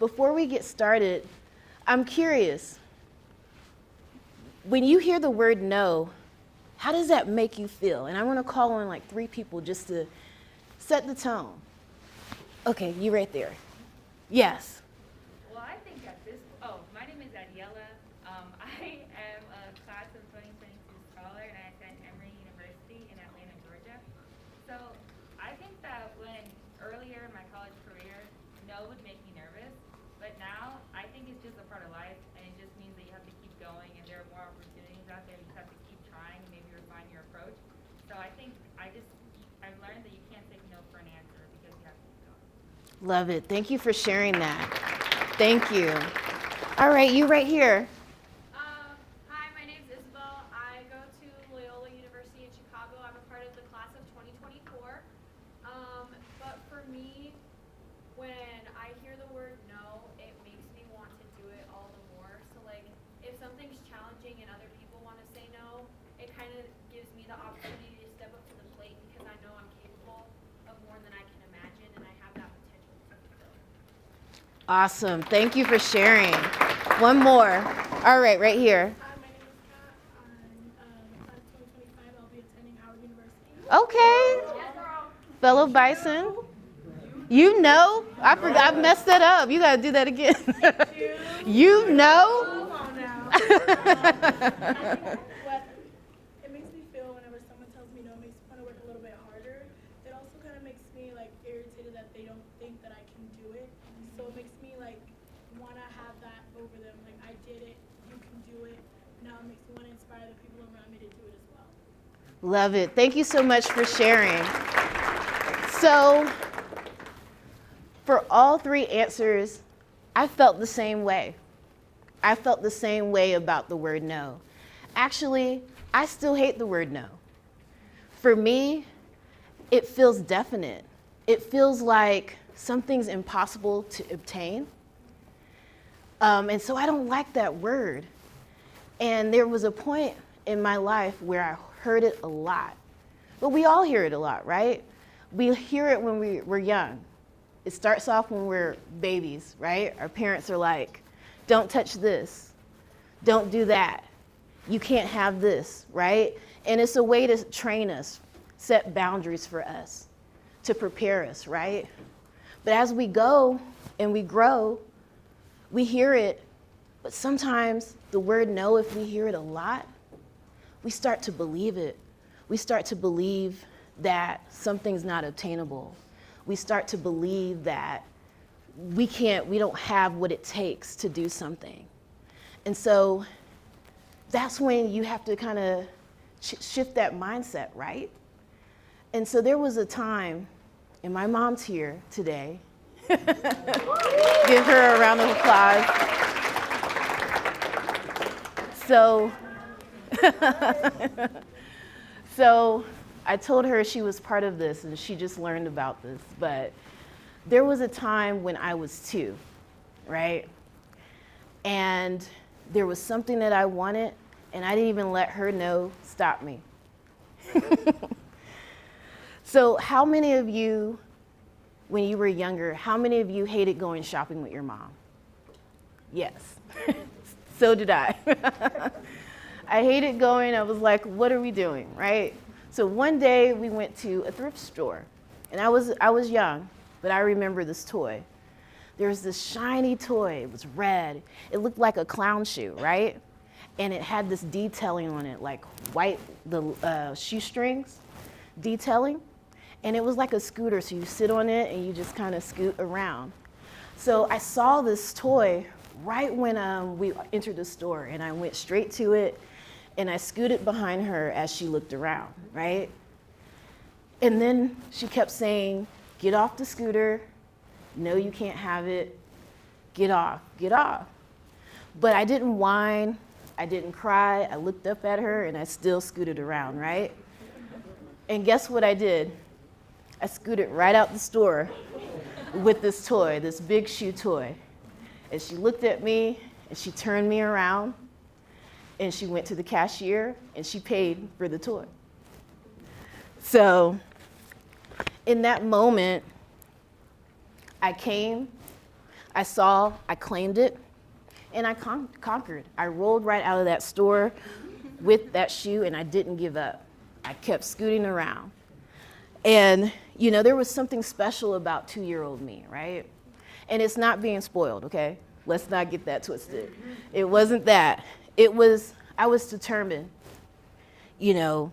before we get started, I'm curious. When you hear the word no, how does that make you feel? And I want to call on like 3 people just to set the tone. Okay, you right there. Yes. Well, I think at this, my name is Adiela. I am a class of 2022 scholar, and I attend Emory University in Atlanta, Georgia. So I think that when earlier in my college career, no would make me nervous, but now I think it's just a part of life, and it just means that you have to keep going, and there are more opportunities out there. You just have to keep trying and maybe refine your approach. So I think I've learned that you can't take no for an answer because you have to keep going. Love it. Thank you for sharing that. Thank you. All right, you right here. Hi, my name's Isabel. I go to Loyola University in Chicago. I'm a part of the class of 2024. But for me, when I hear the word no, it makes me want to do it all the more. So like, if something's challenging and other people want to say no, it kind of gives me the opportunity to step up to the plate because I know I'm capable of more than I can imagine, and I have that potential to fulfill. Awesome. Thank you for sharing. One more. All right, right here. Hi, my name is Kat. I'm class 2025. I'll be attending Howard University. Okay. Fellow Bison. You know? I forgot. I messed that up. You got to do that again. You know? Come on now. I think what it makes me feel whenever someone tells me no, it makes me want to work a little bit harder. It also kind of makes me like irritated that they don't think that I can do it. So it makes me like want to have that over them. Like, I did it, you can do it. Now it makes me want to inspire the people around me to do it as well. Love it. Thank you so much for sharing. So, for all 3 answers, I felt the same way. I felt the same way about the word no. Actually, I still hate the word no. For me, it feels definite. It feels like something's impossible to obtain. And so I don't like that word. And there was a point in my life where I heard it a lot. But we all hear it a lot, right? We hear it when we're young. It starts off when we're babies, right? Our parents are like, don't touch this. Don't do that. You can't have this, right? And it's a way to train us, set boundaries for us, to prepare us, right? But as we go and we grow, we hear it, but sometimes the word no, if we hear it a lot, we start to believe it. We start to believe that something's not obtainable. We start to believe that we don't have what it takes to do something. And so that's when you have to kind of shift that mindset, right? And so there was a time, and my mom's here today. Give her a round of applause. So I told her she was part of this, and she just learned about this. But there was a time when I was 2, right? And there was something that I wanted, and I didn't even let her know stop me. So how many of you, when you were younger, how many of you hated going shopping with your mom? Yes. So did I. I hated going. I was like, what are we doing, right? So one day we went to a thrift store, and I was young, but I remember this toy. There was this shiny toy. It was red. It looked like a clown shoe, right? And it had this detailing on it, like white, the shoestrings detailing. And it was like a scooter, so you sit on it and you just kind of scoot around. So I saw this toy right when we entered the store, and I went straight to it, and I scooted behind her as she looked around, right? And then she kept saying, get off the scooter. No, you can't have it. Get off, get off. But I didn't whine. I didn't cry. I looked up at her, and I still scooted around, right? And guess what I did? I scooted right out the store with this toy, this big shoe toy. And she looked at me, and she turned me around, and she went to the cashier, and she paid for the toy. So in that moment, I came, I claimed it, and I conquered. I rolled right out of that store with that shoe, and I didn't give up. I kept scooting around. And, you know, there was something special about 2-year-old me, right? And it's not being spoiled, okay? Let's not get that twisted. It wasn't that. I was determined. You know,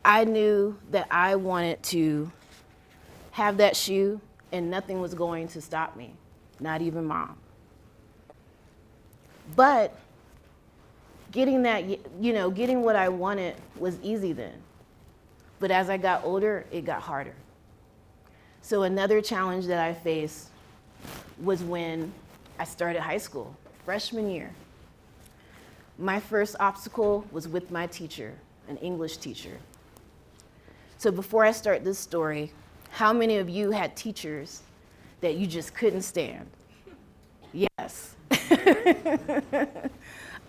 I knew that I wanted to have that shoe, and nothing was going to stop me, not even mom. But getting that, you know, getting what I wanted was easy then. But as I got older, it got harder. So another challenge that I faced was when I started high school, freshman year. My first obstacle was with my teacher, an English teacher. So before I start this story, how many of you had teachers that you just couldn't stand? Yes.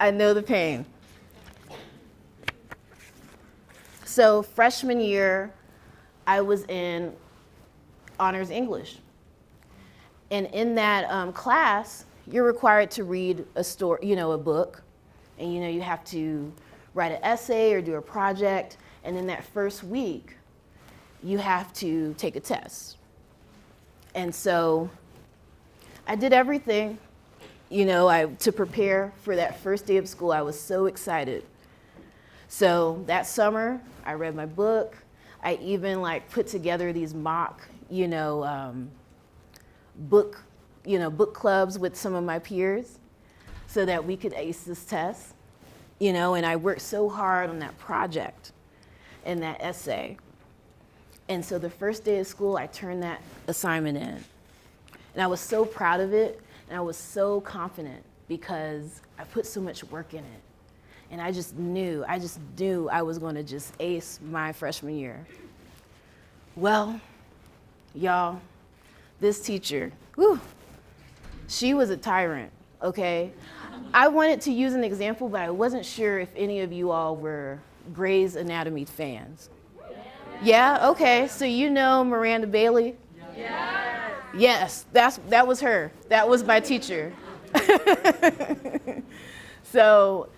I know the pain. So freshman year, I was in honors English. And in that class, you're required to read a book, and you have to write an essay or do a project. And in that first week, you have to take a test. And so I did everything, to prepare for that first day of school. I was so excited. So that summer, I read my book. I even put together these mock, book clubs with some of my peers so that we could ace this test, and I worked so hard on that project and that essay. And so the first day of school, I turned that assignment in. And I was so proud of it, and I was so confident because I put so much work in it. And I just knew I was going to just ace my freshman year. Well, y'all, this teacher, she was a tyrant, okay? I wanted to use an example, but I wasn't sure if any of you all were Grey's Anatomy fans. Yeah, okay, so you know Miranda Bailey? Yes, that was her. That was my teacher. So,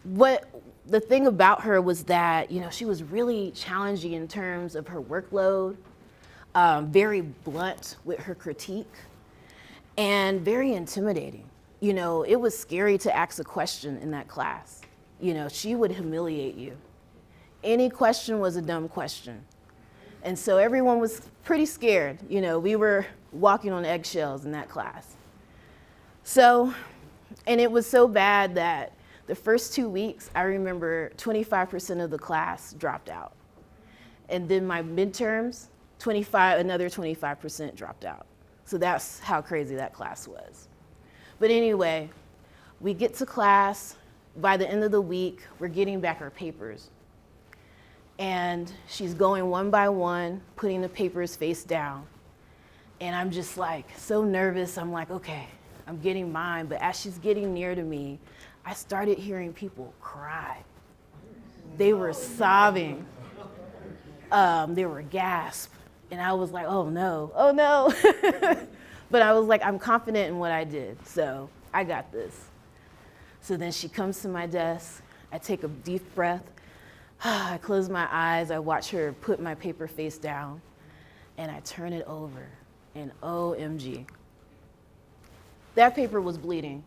what the thing about her was that, she was really challenging in terms of her workload, very blunt with her critique, and very intimidating. It was scary to ask a question in that class. She would humiliate you. Any question was a dumb question. And so everyone was pretty scared. We were walking on eggshells in that class. So, and it was so bad that the first 2 weeks, I remember 25% of the class dropped out. And then my midterms, another 25% dropped out. So that's how crazy that class was. But anyway, we get to class. By the end of the week, we're getting back our papers. And she's going one by one, putting the papers face down. And I'm just so nervous. I'm like, okay, I'm getting mine. But as she's getting near to me, I started hearing people cry. They were sobbing. They were gasp. And I was like, oh no. But I was like, I'm confident in what I did, so I got this. So then she comes to my desk. I take a deep breath. I close my eyes. I watch her put my paper face down, and I turn it over. And OMG, that paper was bleeding.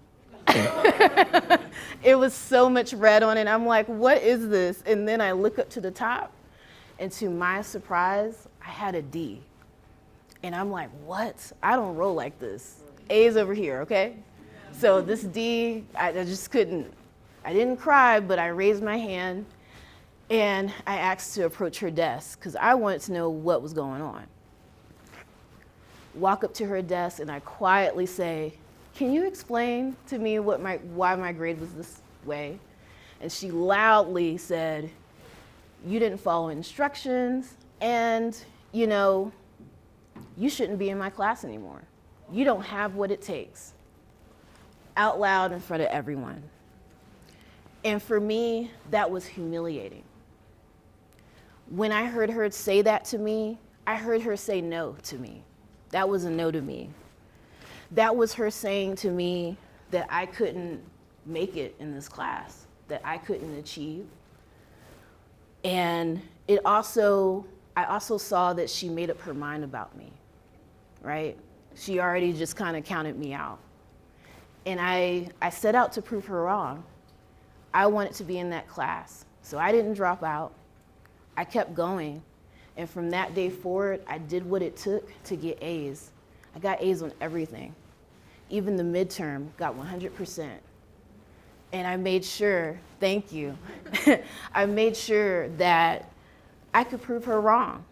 It was so much red on it. I'm like, what is this? And then I look up to the top, and to my surprise, I had a D. And I'm like, what? I don't roll like this. A's over here, okay? So this D, I just couldn't. I didn't cry, but I raised my hand, and I asked to approach her desk because I wanted to know what was going on. Walk up to her desk, and I quietly say, can you explain to me why my grade was this way? And she loudly said, you didn't follow instructions, and you shouldn't be in my class anymore. You don't have what it takes. Out loud in front of everyone. And for me, that was humiliating. When I heard her say that to me, I heard her say no to me. That was a no to me. That was her saying to me that I couldn't make it in this class, that I couldn't achieve. And I also saw that she made up her mind about me, right? She already just kind of counted me out. And I set out to prove her wrong. I wanted to be in that class. So I didn't drop out. I kept going. And from that day forward, I did what it took to get A's. I got A's on everything. Even the midterm, got 100%. And I made sure, thank you, I made sure that I could prove her wrong,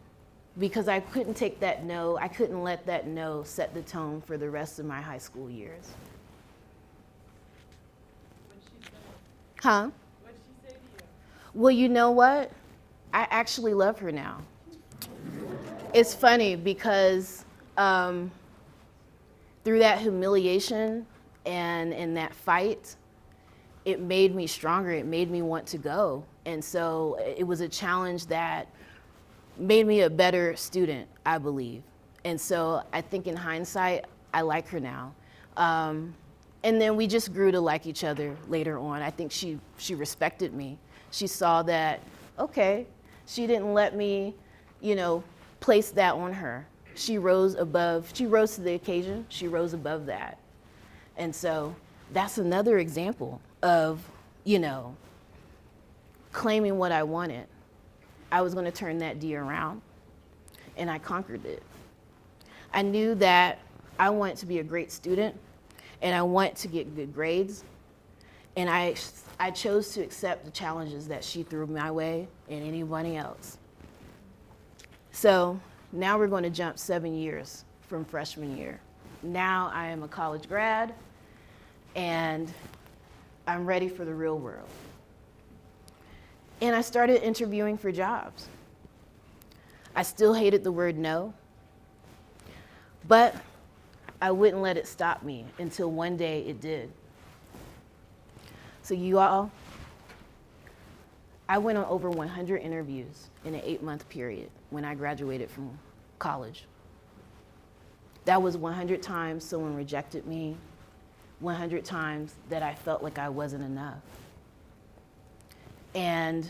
because I couldn't take that no, I couldn't let that no set the tone for the rest of my high school years. What'd she say? Huh? What'd she say to you? Well, you know what? I actually love her now. It's funny because through that humiliation and in that fight, it made me stronger. It made me want to go. And so it was a challenge that made me a better student, I believe. And so I think in hindsight, I like her now. And then we just grew to like each other later on. I think she respected me. She saw that, okay, she didn't let me, place that on her. She rose to the occasion. She rose above that. And so that's another example of, claiming what I wanted. I was going to turn that D around, and I conquered it. I knew that I wanted to be a great student, and I wanted to get good grades, and I chose to accept the challenges that she threw my way and anybody else. So now we're going to jump 7 years from freshman year. Now I am a college grad, and I'm ready for the real world. And I started interviewing for jobs. I still hated the word no, but I wouldn't let it stop me until one day it did. So you all, I went on over 100 interviews in an 8-month period when I graduated from college. That was 100 times someone rejected me, 100 times that I felt like I wasn't enough. And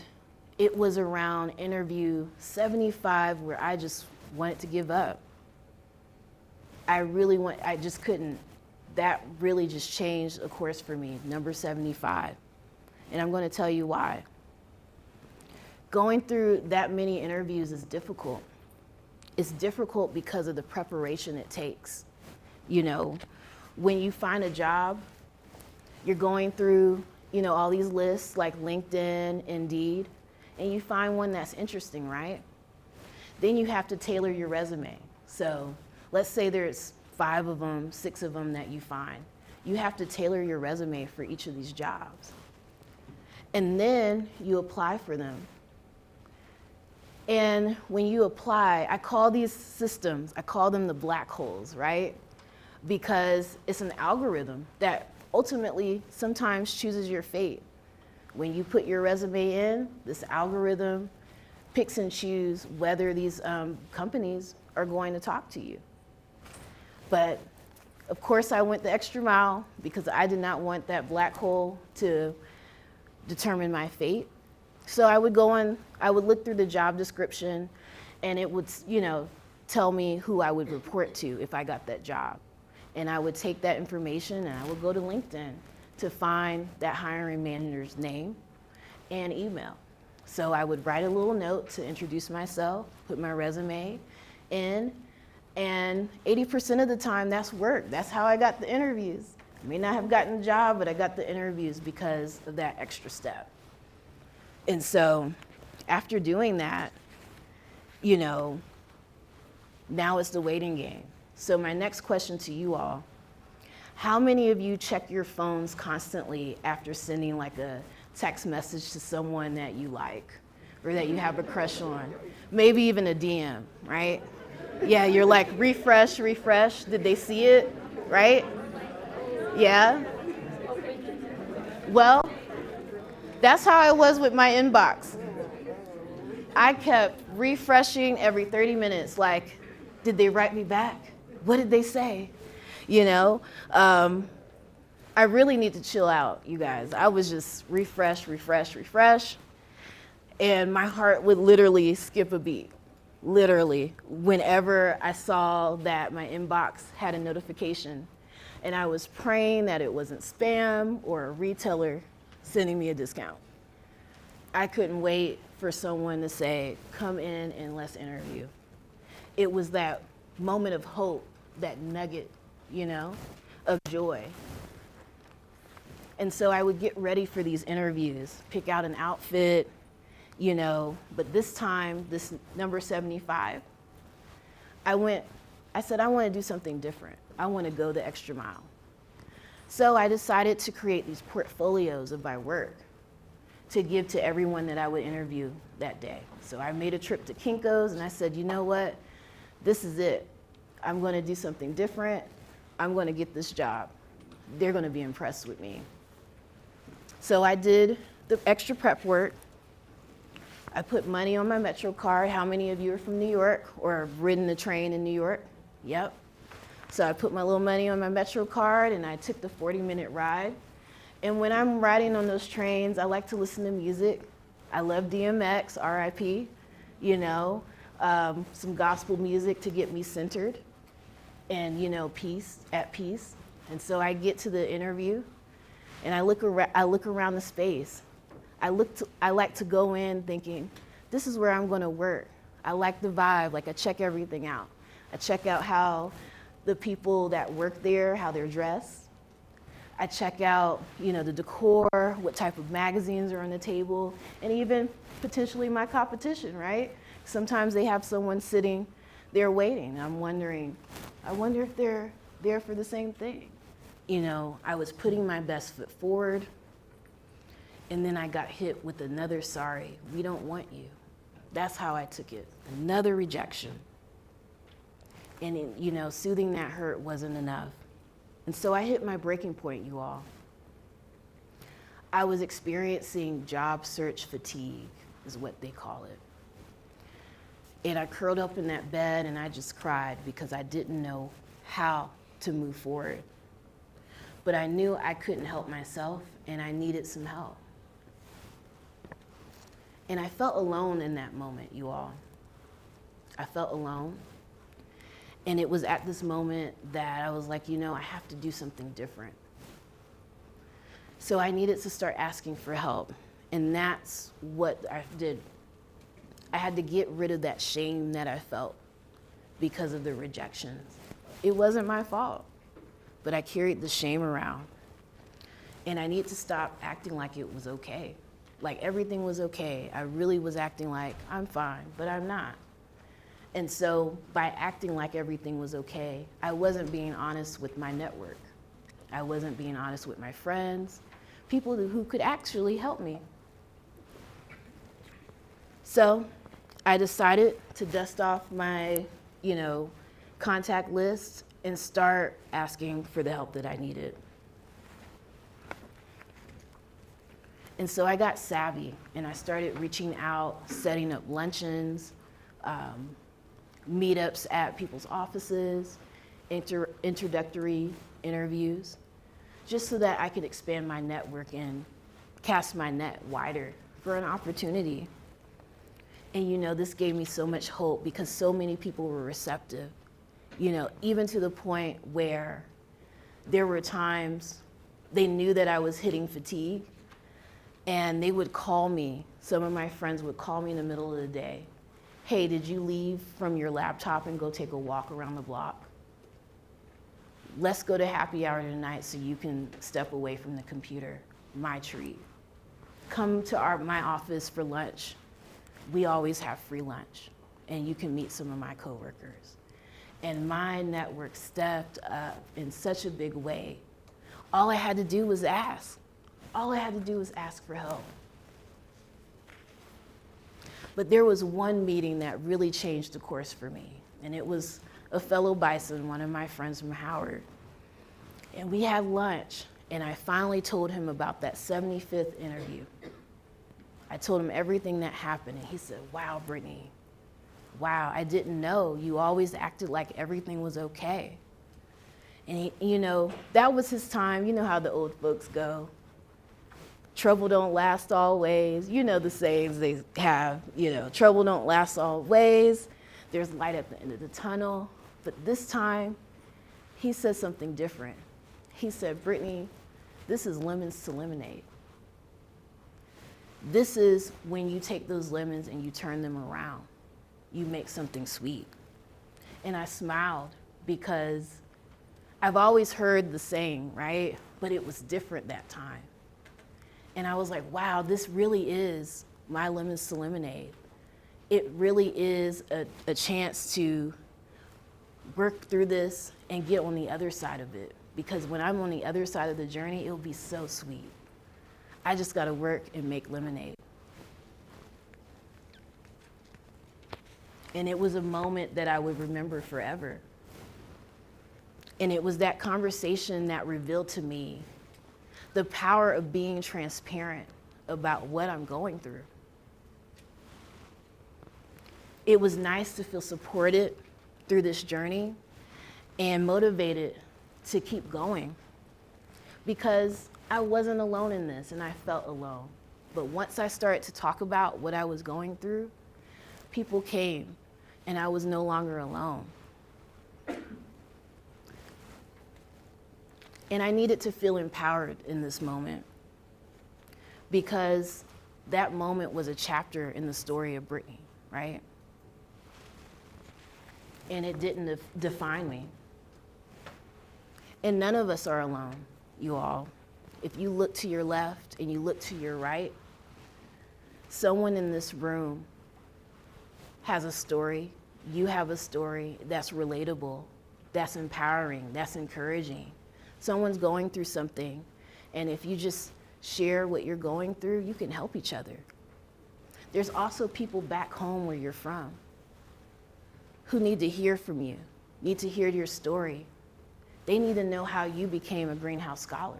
it was around interview 75 where I just wanted to give up. I just couldn't. That really just changed a course for me, number 75. And I'm going to tell you why. Going through that many interviews is difficult. It's difficult because of the preparation it takes. When you find a job, you're going through, all these lists like LinkedIn, Indeed, and you find one that's interesting, right? Then you have to tailor your resume. So let's say there's 5 of them, 6 of them that you find. You have to tailor your resume for each of these jobs. And then you apply for them. And when you apply, I call these systems, I call them the black holes, right? Because it's an algorithm that ultimately sometimes chooses your fate. When you put your resume in, this algorithm picks and chooses whether these companies are going to talk to you. But of course I went the extra mile because I did not want that black hole to determine my fate. So I would look through the job description, and it would, tell me who I would report to if I got that job. And I would take that information and I would go to LinkedIn to find that hiring manager's name and email. So I would write a little note to introduce myself, put my resume in, and 80% of the time that's work. That's how I got the interviews. I may not have gotten the job, but I got the interviews because of that extra step. And so after doing that, now it's the waiting game. So my next question to you all, how many of you check your phones constantly after sending like a text message to someone that you like or that you have a crush on? Maybe even a DM, right? Yeah, you're like, refresh. Did they see it, right? Yeah? Well, that's how I was with my inbox. I kept refreshing every 30 minutes, like, did they write me back? What did they say? You know, I really need to chill out, you guys. I was just refresh, and my heart would literally skip a beat. Literally, whenever I saw that my inbox had a notification, and I was praying that it wasn't spam or a retailer sending me a discount. I couldn't wait for someone to say, come in and let's interview. It was that moment of hope, that nugget, you know, of joy. And so I would get ready for these interviews, pick out an outfit, you know, but this time, this number 75, I said, I want to do something different. I want to go the extra mile. So I decided to create these portfolios of my work to give to everyone that I would interview that day. So I made a trip to Kinko's and I said, you know what? This is it. I'm going to do something different. I'm going to get this job. They're going to be impressed with me. So I did the extra prep work. I put money on my Metro card. How many of you are from New York or have ridden the train in New York? Yep. So I put my little money on my Metro card and I took the 40-minute ride. And when I'm riding on those trains, I like to listen to music. I love DMX, R.I.P., you know, some gospel music to get me centered and, you know, at peace. And so I get to the interview and I look around the space. I like to go in thinking, this is where I'm going to work. I like the vibe, like I check everything out. I check out how the people that work there, how they're dressed. I check out, you know, the decor, what type of magazines are on the table, and even potentially my competition, right? Sometimes they have someone sitting there waiting. I wonder if they're there for the same thing. You know, I was putting my best foot forward, and then I got hit with another sorry, we don't want you. That's how I took it, another rejection. And, you know, soothing that hurt wasn't enough. And so I hit my breaking point, you all. I was experiencing job search fatigue, is what they call it. And I curled up in that bed and I just cried because I didn't know how to move forward. But I knew I couldn't help myself and I needed some help. And I felt alone in that moment, you all. I felt alone. And it was at this moment that I was like, you know, I have to do something different. So I needed to start asking for help. And that's what I did. I had to get rid of that shame that I felt because of the rejections. It wasn't my fault, but I carried the shame around. And I need to stop acting like it was okay. Like everything was okay. I really was acting like I'm fine, but I'm not. And so by acting like everything was okay, I wasn't being honest with my network. I wasn't being honest with my friends, people who could actually help me. So I decided to dust off my, you know, contact list and start asking for the help that I needed. And so I got savvy and I started reaching out, setting up luncheons, meetups at people's offices, introductory interviews, just so that I could expand my network and cast my net wider for an opportunity. And you know, this gave me so much hope because so many people were receptive, you know, even to the point where there were times they knew that I was hitting fatigue and they would call me. Some of my friends would call me in the middle of the day. Hey, did you leave from your laptop and go take a walk around the block? Let's go to happy hour tonight so you can step away from the computer. My treat. Come to my office for lunch. We always have free lunch, and you can meet some of my coworkers. And my network stepped up in such a big way. All I had to do was ask. All I had to do was ask for help. But there was one meeting that really changed the course for me, and it was a fellow Bison, one of my friends from Howard. And we had lunch, and I finally told him about that 75th interview. I told him everything that happened, and he said, wow, Brittney, wow, I didn't know. You always acted like everything was okay. And he, you know, that was his time. You know how the old folks go. Trouble don't last always. You know the sayings they have, you know, trouble don't last always. There's light at the end of the tunnel. But this time, he said something different. He said, Brittney, this is lemons to lemonade. This is when you take those lemons and you turn them around. You make something sweet. And I smiled because I've always heard the saying, right? But it was different that time. And I was like, wow, this really is my lemons to lemonade. It really is a chance to work through this and get on the other side of it. Because when I'm on the other side of the journey, it'll be so sweet. I just gotta work and make lemonade. And it was a moment that I would remember forever. And it was that conversation that revealed to me the power of being transparent about what I'm going through. It was nice to feel supported through this journey and motivated to keep going because I wasn't alone in this and I felt alone. But once I started to talk about what I was going through, people came and I was no longer alone. And I needed to feel empowered in this moment because that moment was a chapter in the story of Brittney, right? And it didn't define me. And none of us are alone, you all. If you look to your left and you look to your right, someone in this room has a story. You have a story that's relatable, that's empowering, that's encouraging. Someone's going through something, and if you just share what you're going through, you can help each other. There's also people back home where you're from who need to hear from you, need to hear your story. They need to know how you became a Greenhouse Scholar.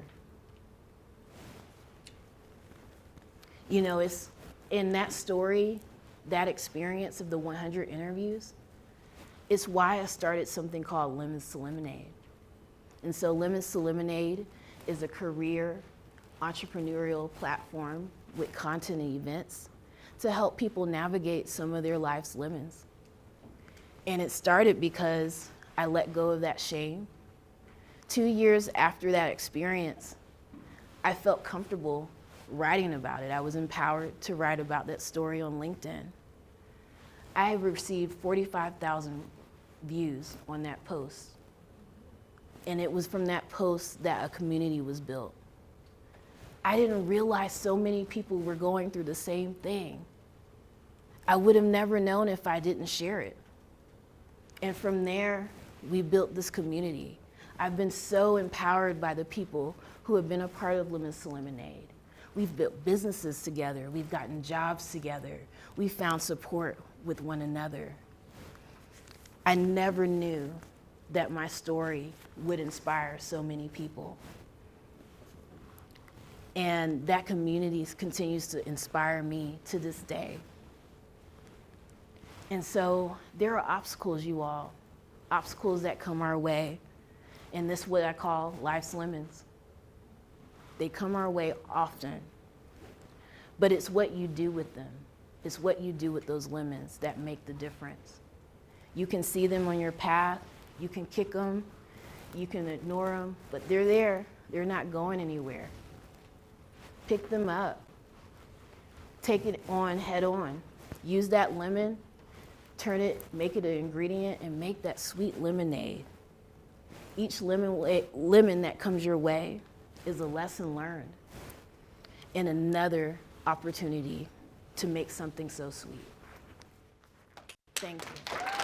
You know, it's in that story, that experience of the 100 interviews, it's why I started something called Lemons to Lemonade. And so Lemons to Lemonade is a career entrepreneurial platform with content and events to help people navigate some of their life's lemons. And it started because I let go of that shame. 2 years after that experience, I felt comfortable writing about it. I was empowered to write about that story on LinkedIn. I have received 45,000 views on that post. And it was from that post that a community was built. I didn't realize so many people were going through the same thing. I would have never known if I didn't share it. And from there, we built this community. I've been so empowered by the people who have been a part of Lemons to Lemonade. We've built businesses together. We've gotten jobs together. We found support with one another. I never knew that my story would inspire so many people. And that community continues to inspire me to this day. And so there are obstacles, you all, obstacles that come our way. And this is what I call life's lemons. They come our way often. But it's what you do with them. It's what you do with those lemons that make the difference. You can see them on your path. You can kick them. You can ignore them. But they're there. They're not going anywhere. Pick them up. Take it on head on. Use that lemon. Turn it, make it an ingredient, and make that sweet lemonade. Each lemon that comes your way is a lesson learned and another opportunity to make something so sweet. Thank you.